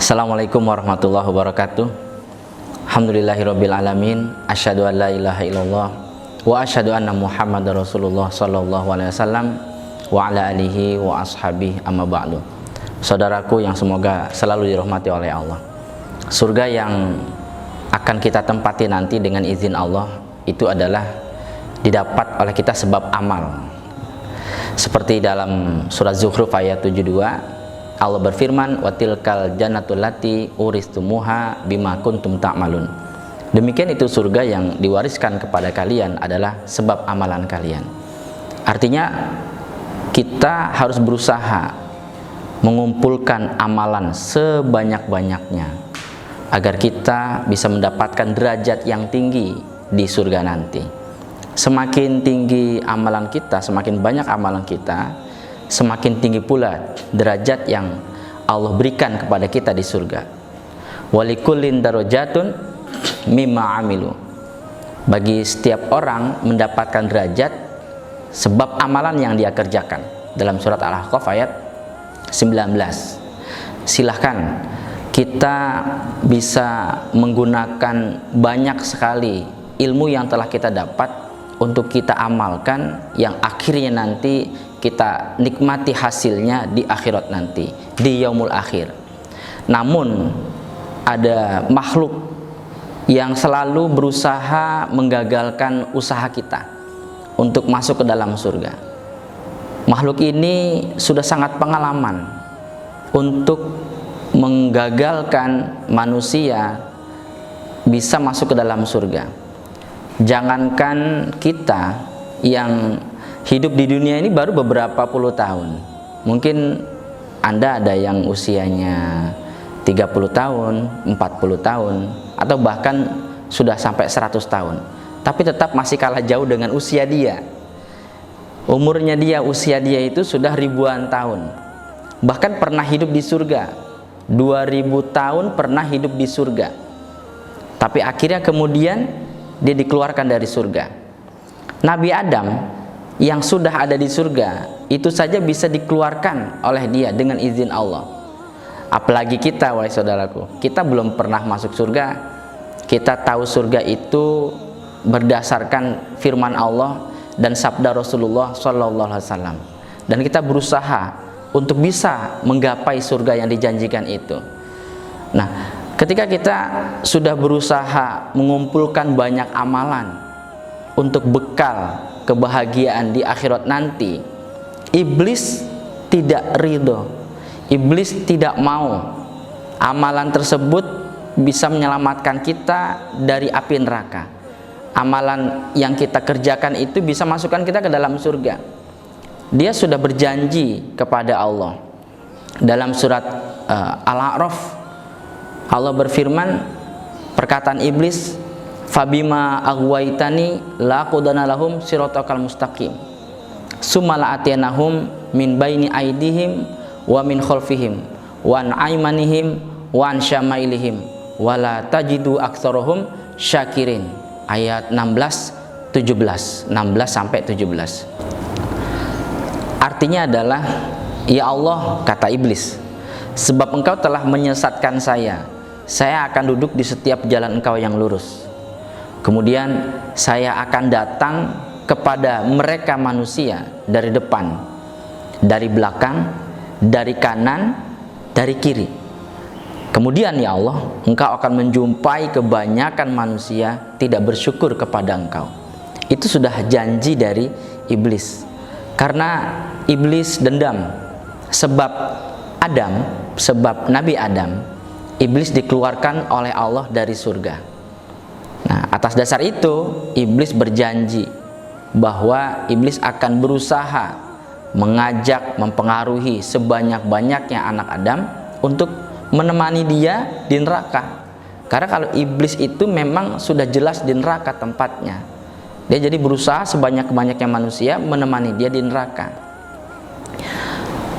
Assalamualaikum warahmatullahi wabarakatuh. Alhamdulillahirabbil alamin. Asyhadu an la ilaha illallah wa asyhadu anna Muhammadar Rasulullah sallallahu alaihi wasallam wa ala alihi wa ashabihi amma ba'du. Saudaraku yang semoga selalu dirahmati oleh Allah. Surga yang akan kita tempati nanti dengan izin Allah itu adalah didapat oleh kita sebab amal. Seperti dalam surat Zukhruf ayat 72, Allah berfirman, wa tilkal jannatul lati uristumuha bima kuntum ta'malun. Demikian itu surga yang diwariskan kepada kalian adalah sebab amalan kalian. Artinya kita harus berusaha mengumpulkan amalan sebanyak-banyaknya agar kita bisa mendapatkan derajat yang tinggi di surga nanti. Semakin tinggi amalan kita, semakin banyak amalan kita, semakin tinggi pula derajat yang Allah berikan kepada kita di surga. Walikullin darajatun mimma amilu. Bagi setiap orang mendapatkan derajat sebab amalan yang dia kerjakan. Dalam surat Al-Ahqaf ayat 19. Silahkan kita bisa menggunakan banyak sekali ilmu yang telah kita dapat untuk kita amalkan, yang akhirnya nanti kita nikmati hasilnya di akhirat nanti, di yaumul akhir. Namun ada makhluk yang selalu berusaha menggagalkan usaha kita untuk masuk ke dalam surga. Makhluk ini sudah sangat pengalaman untuk menggagalkan manusia bisa masuk ke dalam surga. Jangankan kita yang hidup di dunia ini baru beberapa puluh tahun. Mungkin Anda ada yang usianya 30 tahun, 40 tahun, atau bahkan sudah sampai 100 tahun. Tapi tetap masih kalah jauh dengan usia dia. Umurnya dia, usia dia itu sudah ribuan tahun. Bahkan pernah hidup di surga. 2000 tahun pernah hidup di surga. Tapi akhirnya kemudian dia dikeluarkan dari surga. Nabi Adam yang sudah ada di surga itu saja bisa dikeluarkan oleh dia dengan izin Allah. Apalagi kita, wahai saudaraku, kita belum pernah masuk surga. Kita tahu surga itu berdasarkan firman Allah dan sabda Rasulullah sallallahu alaihi wasallam. Dan kita berusaha untuk bisa menggapai surga yang dijanjikan itu. Nah, ketika kita sudah berusaha mengumpulkan banyak amalan untuk bekal kebahagiaan di akhirat nanti, iblis tidak ridho, iblis tidak mau amalan tersebut bisa menyelamatkan kita dari api neraka. Amalan yang kita kerjakan itu bisa masukkan kita ke dalam surga. Dia sudah berjanji kepada Allah dalam surat Al-A'raf. Allah berfirman, perkataan iblis, fabima aghwaytani laqudana lahum siratal mustaqim summa la'atinahum min baini aydihim wa min khalfihim wa an aymanihim wa an syamailihim wala tajidu aktsarahum syakirin. Ayat 16 17, 16 sampai 17. Artinya adalah, ya Allah, kata iblis, sebab engkau telah menyesatkan saya akan duduk di setiap jalan engkau yang lurus. Kemudian saya akan datang kepada mereka manusia dari depan, dari belakang, dari kanan, dari kiri. Kemudian ya Allah, engkau akan menjumpai kebanyakan manusia tidak bersyukur kepada engkau. Itu sudah janji dari iblis. Karena iblis dendam sebab Nabi Adam, iblis dikeluarkan oleh Allah dari surga. Nah, atas dasar itu iblis berjanji bahwa iblis akan berusaha mengajak, mempengaruhi sebanyak-banyaknya anak Adam untuk menemani dia di neraka. Karena kalau iblis itu memang sudah jelas di neraka tempatnya. Dia jadi berusaha sebanyak-banyaknya manusia menemani dia di neraka.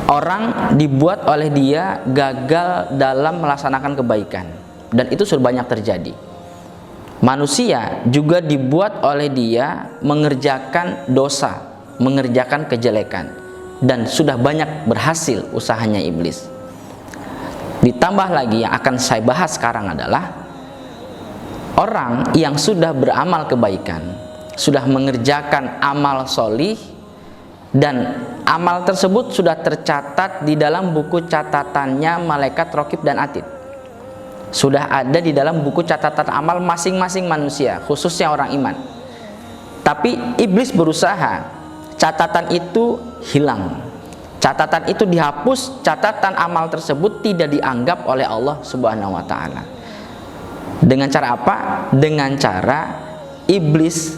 Orang dibuat oleh dia gagal dalam melaksanakan kebaikan, dan itu sudah banyak terjadi. Manusia juga dibuat oleh dia mengerjakan dosa, mengerjakan kejelekan. dan sudah banyak berhasil usahanya iblis. Ditambah lagi yang akan saya bahas sekarang adalah orang yang sudah beramal kebaikan, sudah mengerjakan amal solih, dan amal tersebut sudah tercatat di dalam buku catatannya malaikat raqib dan atid. Sudah ada di dalam buku catatan amal masing-masing manusia, khususnya orang iman. Tapi iblis berusaha catatan itu hilang, catatan itu dihapus, catatan amal tersebut tidak dianggap oleh Allah Subhanahu wa Ta'ala. Dengan cara apa? Dengan cara iblis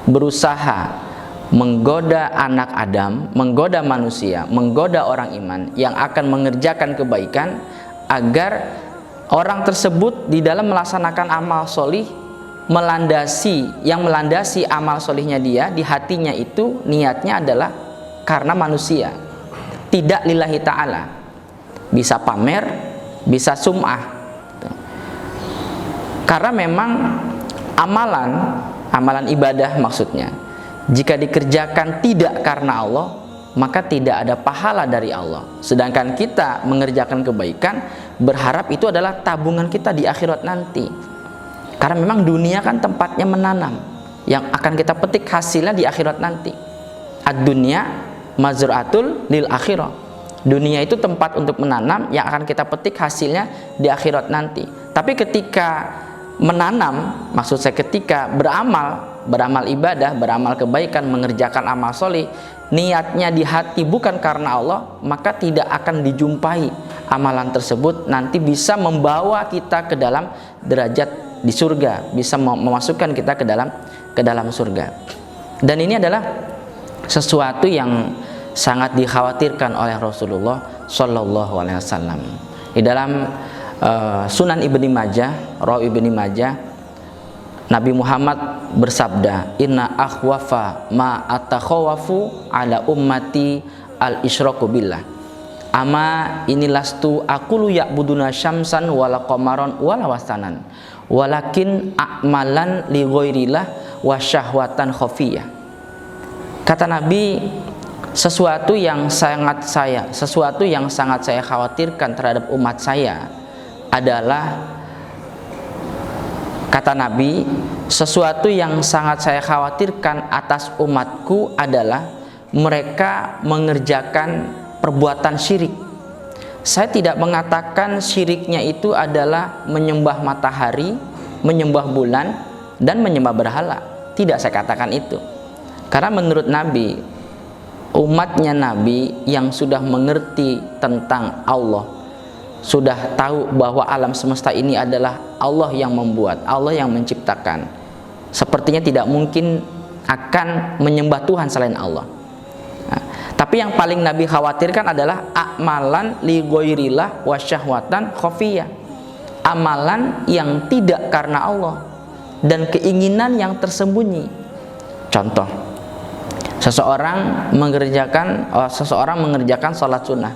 berusaha menggoda anak Adam, menggoda manusia, menggoda orang iman yang akan mengerjakan kebaikan, agar orang tersebut di dalam melaksanakan amal solih yang melandasi amal solihnya dia di hatinya itu niatnya adalah karena manusia, tidak lillahi ta'ala. Bisa pamer, bisa sum'ah. Karena memang amalan ibadah maksudnya, jika dikerjakan tidak karena Allah, maka tidak ada pahala dari Allah. Sedangkan kita mengerjakan kebaikan, berharap itu adalah tabungan kita di akhirat nanti. Karena memang dunia kan tempatnya menanam, yang akan kita petik hasilnya di akhirat nanti. Ad-dunya mazra'atul lil akhirah. Dunia itu tempat untuk menanam, yang akan kita petik hasilnya di akhirat nanti. Tapi ketika menanam, maksud saya ketika beramal ibadah, beramal kebaikan, mengerjakan amal soleh, niatnya di hati bukan karena Allah, maka tidak akan dijumpai amalan tersebut nanti bisa membawa kita ke dalam derajat di surga, bisa memasukkan kita ke dalam surga. Dan ini adalah sesuatu yang sangat dikhawatirkan oleh Rasulullah Shallallahu Alaihi Wasallam. Di dalam Sunan Ibni Majah, Rawi Ibni Majah, Nabi Muhammad bersabda, "Inna akhwafa ma atakhawafu ala ummati al-isyraku billah. Ama inilastu aqulu ya'buduna syamsan wala qamaron wala wasanan, walakin a'malan li ghairillah wa syahwatan khafiyah." Kata Nabi, sesuatu yang sangat saya khawatirkan terhadap umat saya adalah, kata Nabi, sesuatu yang sangat saya khawatirkan atas umatku adalah mereka mengerjakan perbuatan syirik. Saya tidak mengatakan syiriknya itu adalah menyembah matahari, menyembah bulan, dan menyembah berhala. Tidak saya katakan itu. Karena menurut Nabi, umatnya Nabi yang sudah mengerti tentang Allah, sudah tahu bahwa alam semesta ini adalah Allah yang membuat, Allah yang menciptakan, sepertinya tidak mungkin akan menyembah Tuhan selain Allah. Nah, tapi yang paling Nabi khawatirkan adalah amalan li ghairillah wa syahwatan khafiyah, amalan yang tidak karena Allah dan keinginan yang tersembunyi. Contoh, seseorang mengerjakan sholat sunnah,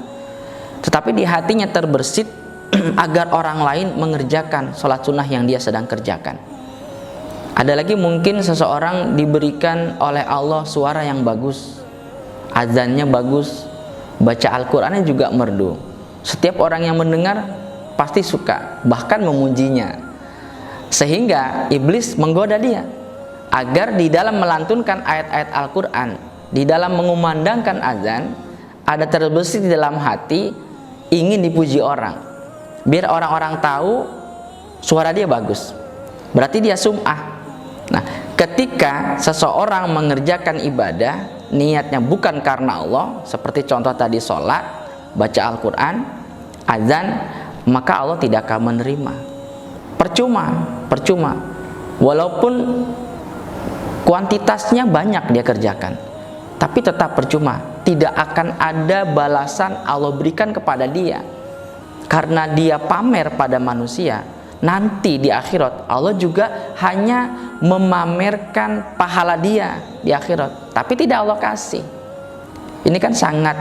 tetapi di hatinya terbersit agar orang lain mengerjakan sholat sunnah yang dia sedang kerjakan. Ada lagi mungkin seseorang diberikan oleh Allah suara yang bagus, azannya bagus, baca Al-Qurannya juga merdu. Setiap orang yang mendengar pasti suka, bahkan memujinya. Sehingga iblis menggoda dia agar di dalam melantunkan ayat-ayat Al-Quran, di dalam mengumandangkan azan, ada terbersit di dalam hati ingin dipuji orang, biar orang-orang tahu suara dia bagus, berarti dia sum'ah. Nah, ketika seseorang mengerjakan ibadah niatnya bukan karena Allah, seperti contoh tadi sholat, baca Al-Quran, azan, maka Allah tidak akan menerima. Percuma walaupun kuantitasnya banyak dia kerjakan, tapi tetap percuma. Tidak akan ada balasan Allah berikan kepada dia, karena dia pamer pada manusia. Nanti di akhirat Allah juga hanya memamerkan pahala dia di akhirat, tapi tidak Allah kasih. Ini kan sangat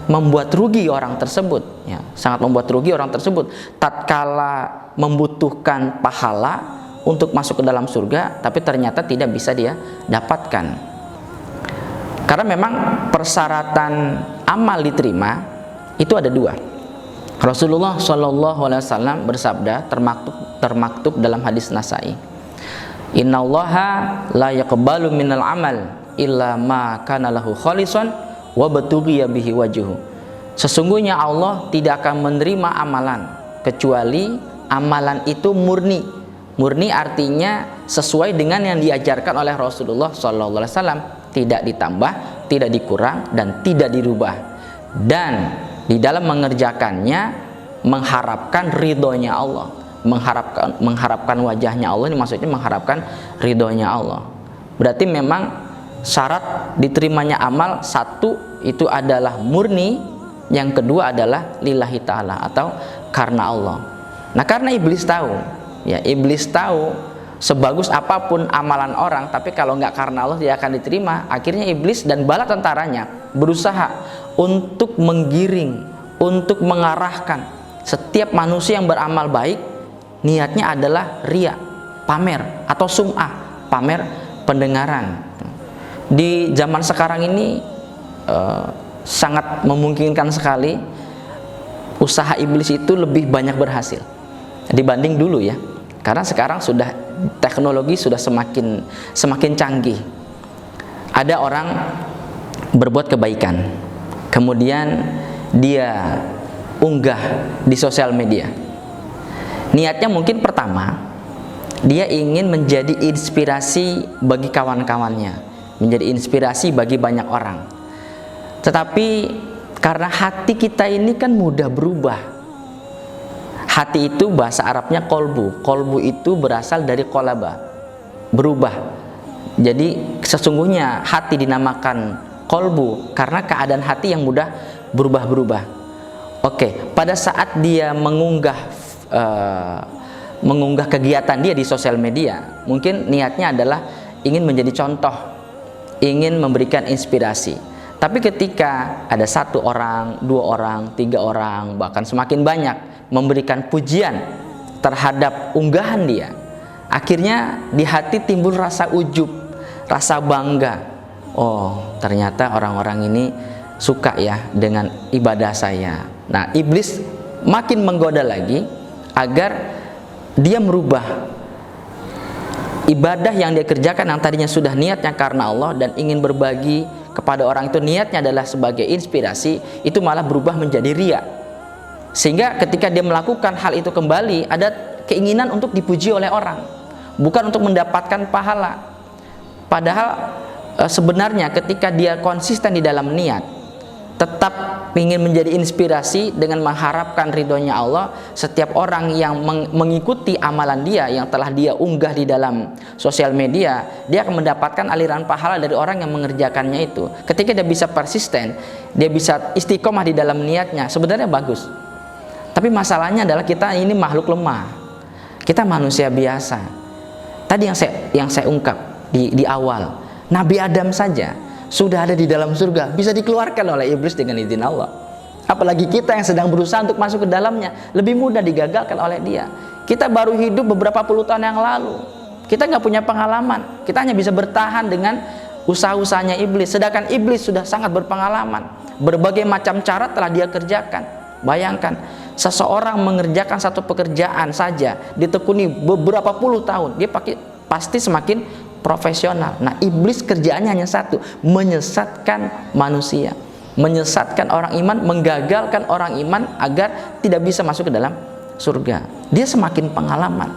membuat rugi orang tersebut, ya, sangat membuat rugi orang tersebut. Tatkala membutuhkan pahala untuk masuk ke dalam surga, tapi ternyata tidak bisa dia dapatkan. Karena memang persyaratan amal diterima itu ada dua. Rasulullah SAW bersabda, termaktub dalam hadis Nasai, Innallaha la yaqbalu minal amal illa ma kana lahu khalisan wa batughiya bihi wajhuhu. Sesungguhnya Allah tidak akan menerima amalan kecuali amalan itu murni. Murni artinya sesuai dengan yang diajarkan oleh Rasulullah SAW, tidak ditambah, tidak dikurang, dan tidak dirubah. Dan di dalam mengerjakannya mengharapkan ridhonya Allah, mengharapkan wajahnya Allah. Ini maksudnya mengharapkan ridhonya Allah. Berarti memang syarat diterimanya amal, satu itu adalah murni, yang kedua adalah lillahi ta'ala atau karena Allah. Nah, karena iblis tahu, ya, iblis tahu sebagus apapun amalan orang, tapi kalau nggak karena Allah tidak akan diterima. Akhirnya iblis dan bala tentaranya berusaha untuk menggiring, untuk mengarahkan setiap manusia yang beramal baik, niatnya adalah riya, pamer, atau sum'ah, pamer pendengaran. Di zaman sekarang ini sangat memungkinkan sekali usaha iblis itu lebih banyak berhasil dibanding dulu, ya. Karena sekarang sudah teknologi sudah semakin canggih. Ada orang berbuat kebaikan, kemudian dia unggah di sosial media. Niatnya mungkin pertama, dia ingin menjadi inspirasi bagi kawan-kawannya, menjadi inspirasi bagi banyak orang. Tetapi karena hati kita ini kan mudah berubah. Hati itu bahasa Arabnya kolbu. Kolbu itu berasal dari kolaba, berubah. Jadi sesungguhnya hati dinamakan kolbu karena keadaan hati yang mudah berubah-berubah. Oke, pada saat dia mengunggah kegiatan dia di sosial media, mungkin niatnya adalah ingin menjadi contoh, ingin memberikan inspirasi. Tapi ketika ada satu orang, dua orang, tiga orang, bahkan semakin banyak memberikan pujian terhadap unggahan dia, akhirnya di hati timbul rasa ujub, rasa bangga. Oh, ternyata orang-orang ini suka ya dengan ibadah saya. Nah, iblis makin menggoda lagi agar dia merubah ibadah yang dia kerjakan yang tadinya sudah niatnya karena Allah dan ingin berbagi kepada orang, itu niatnya adalah sebagai inspirasi, itu malah berubah menjadi riya. Sehingga ketika dia melakukan hal itu kembali, ada keinginan untuk dipuji oleh orang, bukan untuk mendapatkan pahala. Padahal sebenarnya ketika dia konsisten di dalam niat, tetap ingin menjadi inspirasi dengan mengharapkan ridhonya Allah, setiap orang yang mengikuti amalan dia yang telah dia unggah di dalam sosial media, dia akan mendapatkan aliran pahala dari orang yang mengerjakannya itu. Ketika dia bisa persisten, dia bisa istiqomah di dalam niatnya, sebenarnya bagus. Tapi masalahnya adalah kita ini makhluk lemah, kita manusia biasa. Tadi yang saya ungkap di awal, Nabi Adam saja sudah ada di dalam surga, bisa dikeluarkan oleh iblis dengan izin Allah. Apalagi kita yang sedang berusaha untuk masuk ke dalamnya, lebih mudah digagalkan oleh dia. Kita baru hidup beberapa puluh tahun yang lalu, kita nggak punya pengalaman, kita hanya bisa bertahan dengan usaha-usahanya iblis. Sedangkan iblis sudah sangat berpengalaman, berbagai macam cara telah dia kerjakan. Bayangkan, seseorang mengerjakan satu pekerjaan saja ditekuni beberapa puluh tahun, dia pasti semakin profesional. Nah, iblis kerjaannya hanya satu, menyesatkan manusia, menyesatkan orang iman, menggagalkan orang iman agar tidak bisa masuk ke dalam surga. Dia semakin pengalaman.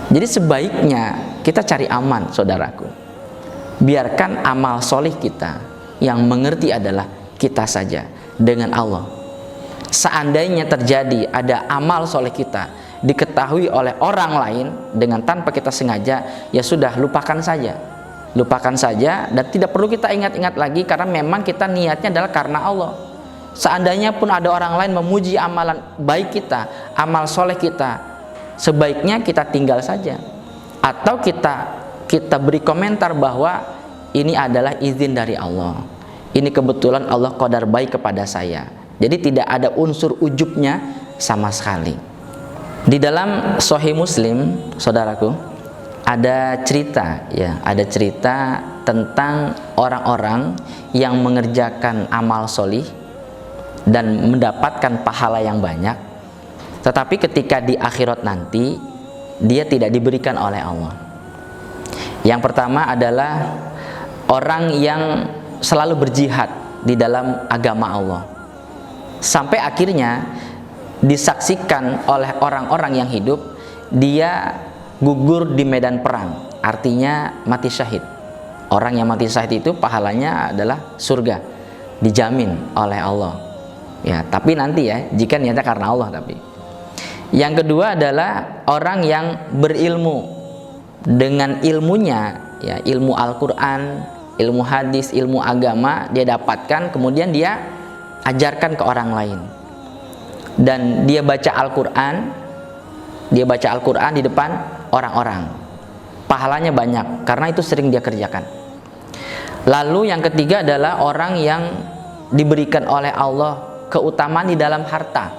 Jadi sebaiknya kita cari aman, saudaraku. Biarkan amal solih kita yang mengerti adalah kita saja dengan Allah. Seandainya terjadi ada amal solih kita diketahui oleh orang lain dengan tanpa kita sengaja, ya sudah, lupakan saja dan tidak perlu kita ingat-ingat lagi, karena memang kita niatnya adalah karena Allah. Seandainya pun ada orang lain memuji amalan baik kita, amal soleh kita, sebaiknya kita tinggal saja, atau kita beri komentar bahwa ini adalah izin dari Allah, ini kebetulan Allah qadar baik kepada saya. Jadi tidak ada unsur ujubnya sama sekali. Di dalam Sahih Muslim, saudaraku, ada cerita ya, ada cerita tentang orang-orang yang mengerjakan amal solih dan mendapatkan pahala yang banyak, tetapi ketika di akhirat nanti dia tidak diberikan oleh Allah. Yang pertama adalah orang yang selalu berjihad di dalam agama Allah, sampai akhirnya disaksikan oleh orang-orang yang hidup dia gugur di medan perang, artinya mati syahid. Orang yang mati syahid itu pahalanya adalah surga, dijamin oleh Allah ya, tapi nanti ya, jika niatnya karena Allah. Tapi yang kedua adalah orang yang berilmu, dengan ilmunya ya, ilmu Al-Quran, ilmu hadis, ilmu agama dia dapatkan, kemudian dia ajarkan ke orang lain, dan dia baca Al-Quran, di depan orang-orang, pahalanya banyak karena itu sering dia kerjakan. Lalu yang ketiga adalah orang yang diberikan oleh Allah keutamaan di dalam harta,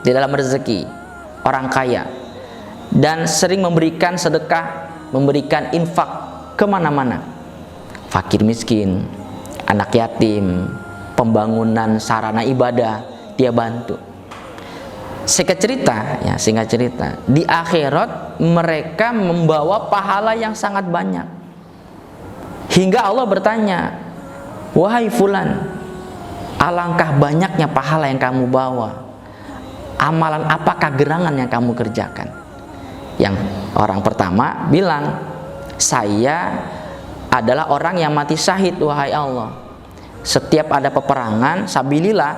di dalam rezeki, orang kaya, dan sering memberikan sedekah, memberikan infak kemana-mana, fakir miskin, anak yatim, pembangunan sarana ibadah dia bantu. Singkat cerita, di akhirat mereka membawa pahala yang sangat banyak, hingga Allah bertanya, wahai fulan, alangkah banyaknya pahala yang kamu bawa, amalan apakah gerangan yang kamu kerjakan? Yang orang pertama bilang, saya adalah orang yang mati syahid wahai Allah. Setiap ada peperangan sabilillah,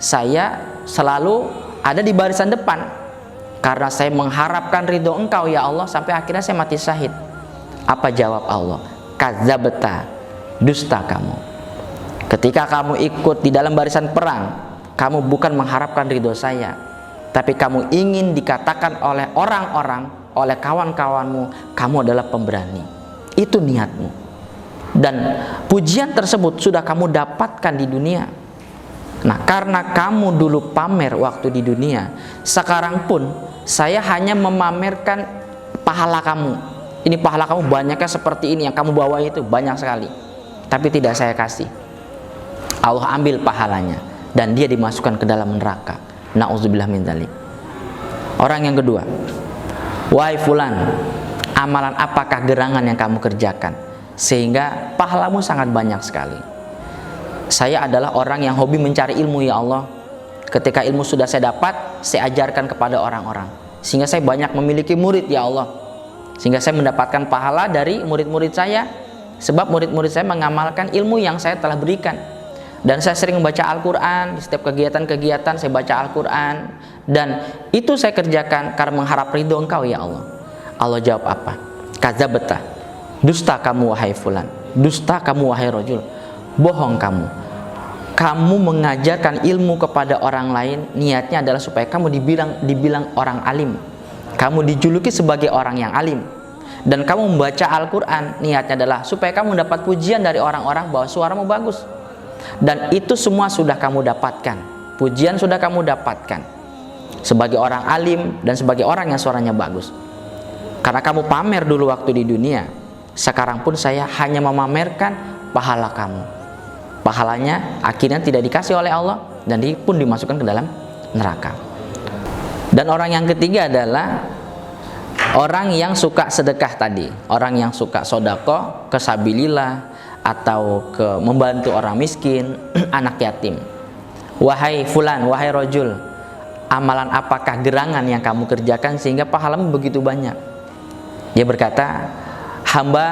saya selalu ada di barisan depan karena saya mengharapkan ridho Engkau ya Allah, sampai akhirnya saya mati syahid. Apa jawab Allah? Kadzabta, dusta kamu. Ketika kamu ikut di dalam barisan perang, kamu bukan mengharapkan ridho saya, tapi kamu ingin dikatakan oleh orang-orang, oleh kawan-kawanmu, kamu adalah pemberani. Itu niatmu, dan pujian tersebut sudah kamu dapatkan di dunia. Nah, karena kamu dulu pamer waktu di dunia, sekarang pun saya hanya memamerkan pahala kamu. Ini pahala kamu banyaknya seperti ini, yang kamu bawa itu banyak sekali, tapi tidak saya kasih. Allah ambil pahalanya dan dia dimasukkan ke dalam neraka. Na'udzubillah min dzalik. Orang yang kedua, wahai fulan, amalan apakah gerangan yang kamu kerjakan sehingga pahalamu sangat banyak sekali? Saya adalah orang yang hobi mencari ilmu ya Allah. Ketika ilmu sudah saya dapat, saya ajarkan kepada orang-orang, sehingga saya banyak memiliki murid ya Allah, sehingga saya mendapatkan pahala dari murid-murid saya, sebab murid-murid saya mengamalkan ilmu yang saya telah berikan. Dan saya sering membaca Al-Quran, di setiap kegiatan-kegiatan saya baca Al-Quran, dan itu saya kerjakan karena mengharap ridho Engkau ya Allah. Allah jawab apa? Kadzabta, dusta kamu wahai fulan, dusta kamu wahai rajul, bohong kamu. Kamu mengajarkan ilmu kepada orang lain, niatnya adalah supaya kamu dibilang orang alim, kamu dijuluki sebagai orang yang alim. Dan kamu membaca Al-Quran, niatnya adalah supaya kamu dapat pujian dari orang-orang bahwa suaramu bagus. Dan itu semua sudah kamu dapatkan, pujian sudah kamu dapatkan sebagai orang alim dan sebagai orang yang suaranya bagus. Karena kamu pamer dulu waktu di dunia, sekarang pun saya hanya memamerkan pahala kamu. Pahalanya akhirnya tidak dikasih oleh Allah, dan dia pun dimasukkan ke dalam neraka. Dan orang yang ketiga adalah orang yang suka sedekah tadi, orang yang suka sodako, kesabilillah, atau ke membantu orang miskin, anak yatim. Wahai fulan, wahai rojul, amalan apakah gerangan yang kamu kerjakan sehingga pahalamu begitu banyak? Dia berkata, hamba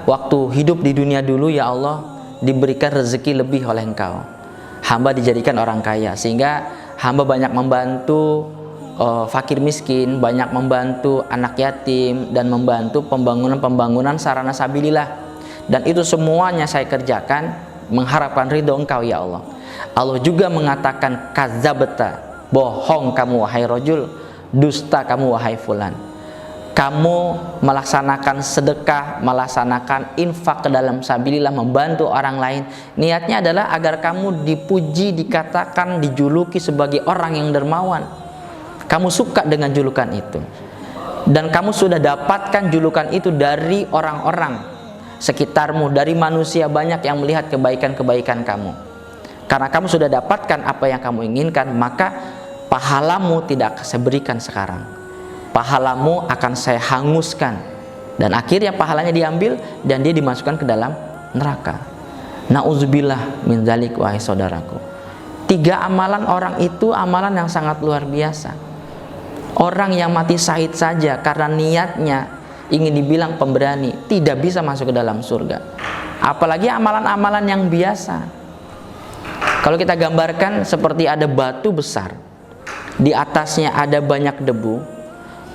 waktu hidup di dunia dulu ya Allah, diberikan rezeki lebih oleh Engkau. Hamba dijadikan orang kaya, sehingga hamba banyak membantu fakir miskin, banyak membantu anak yatim, dan membantu pembangunan sarana sabilillah. Dan itu semuanya saya kerjakan mengharapkan ridho Engkau ya Allah. Allah juga mengatakan kadzabta, bohong kamu wahai rajul, dusta kamu wahai fulan. Kamu melaksanakan sedekah, melaksanakan infak ke dalam sabilillah, membantu orang lain, niatnya adalah agar kamu dipuji, dikatakan, dijuluki sebagai orang yang dermawan. Kamu suka dengan julukan itu. dan kamu sudah dapatkan julukan itu dari orang-orang sekitarmu, dari manusia banyak yang melihat kebaikan-kebaikan kamu. Karena kamu sudah dapatkan apa yang kamu inginkan, maka pahalamu tidak saya berikan sekarang. Pahalamu akan saya hanguskan, dan akhirnya pahalanya diambil dan dia dimasukkan ke dalam neraka. Nauzubillah min dzalik, wahai saudaraku. 3 amalan orang itu amalan yang sangat luar biasa. Orang yang mati syahid saja karena niatnya ingin dibilang pemberani tidak bisa masuk ke dalam surga. Apalagi amalan-amalan yang biasa. Kalau kita gambarkan seperti ada batu besar, di atasnya ada banyak debu,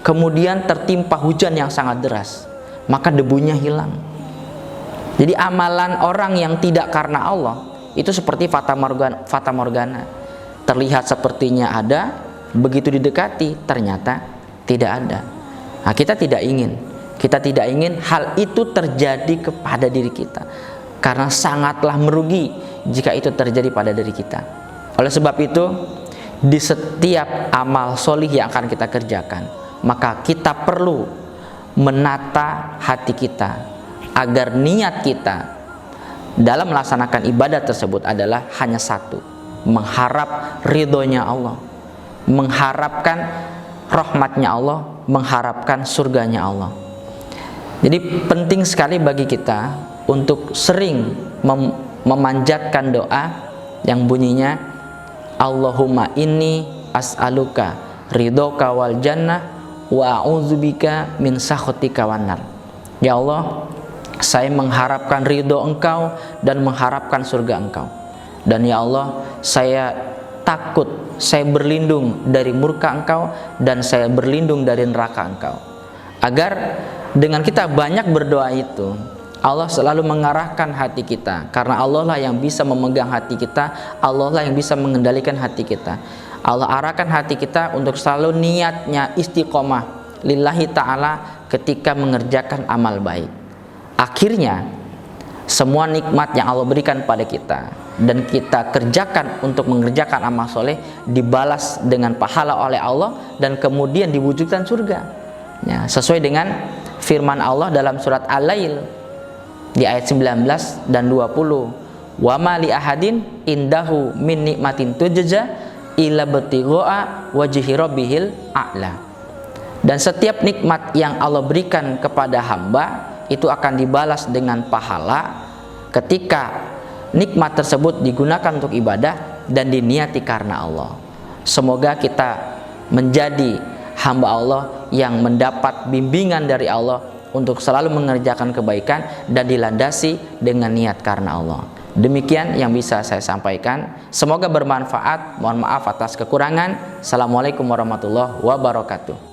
kemudian tertimpa hujan yang sangat deras, maka debunya hilang. Jadi amalan orang yang tidak karena Allah itu seperti fata morgana. Terlihat sepertinya ada, begitu didekati ternyata tidak ada. Nah, kita tidak ingin hal itu terjadi kepada diri kita, karena sangatlah merugi jika itu terjadi pada diri kita. Oleh sebab itu, di setiap amal solih yang akan kita kerjakan, maka kita perlu menata hati kita agar niat kita dalam melaksanakan ibadah tersebut adalah hanya satu: mengharap ridhonya Allah, mengharapkan rahmatnya Allah, mengharapkan surganya Allah. Jadi penting sekali bagi kita untuk sering memanjatkan doa yang bunyinya Allahumma inni as'aluka ridhoka wal jannah wa a'udzubika min sakhatika wan nar. Ya Allah, saya mengharapkan ridho Engkau dan mengharapkan surga Engkau. Dan ya Allah, saya takut, saya berlindung dari murka Engkau dan saya berlindung dari neraka Engkau. Agar dengan kita banyak berdoa itu, Allah selalu mengarahkan hati kita, karena Allah lah yang bisa memegang hati kita, Allah lah yang bisa mengendalikan hati kita. Allah arahkan hati kita untuk selalu niatnya istiqomah lillahi ta'ala ketika mengerjakan amal baik. Akhirnya semua nikmat yang Allah berikan pada kita dan kita kerjakan untuk mengerjakan amal soleh dibalas dengan pahala oleh Allah dan kemudian diwujudkan surga. Ya, sesuai dengan firman Allah dalam surat Al-Lail di ayat 19 dan 20. Wa ma li ahadin indahu min nikmatin tujza illa batigha wajhi rabbihil a'la. Dan setiap nikmat yang Allah berikan kepada hamba itu akan dibalas dengan pahala ketika nikmat tersebut digunakan untuk ibadah dan diniati karena Allah. Semoga kita menjadi hamba Allah yang mendapat bimbingan dari Allah untuk selalu mengerjakan kebaikan dan dilandasi dengan niat karena Allah. Demikian yang bisa saya sampaikan. Semoga bermanfaat. Mohon maaf atas kekurangan. Assalamualaikum warahmatullahi wabarakatuh.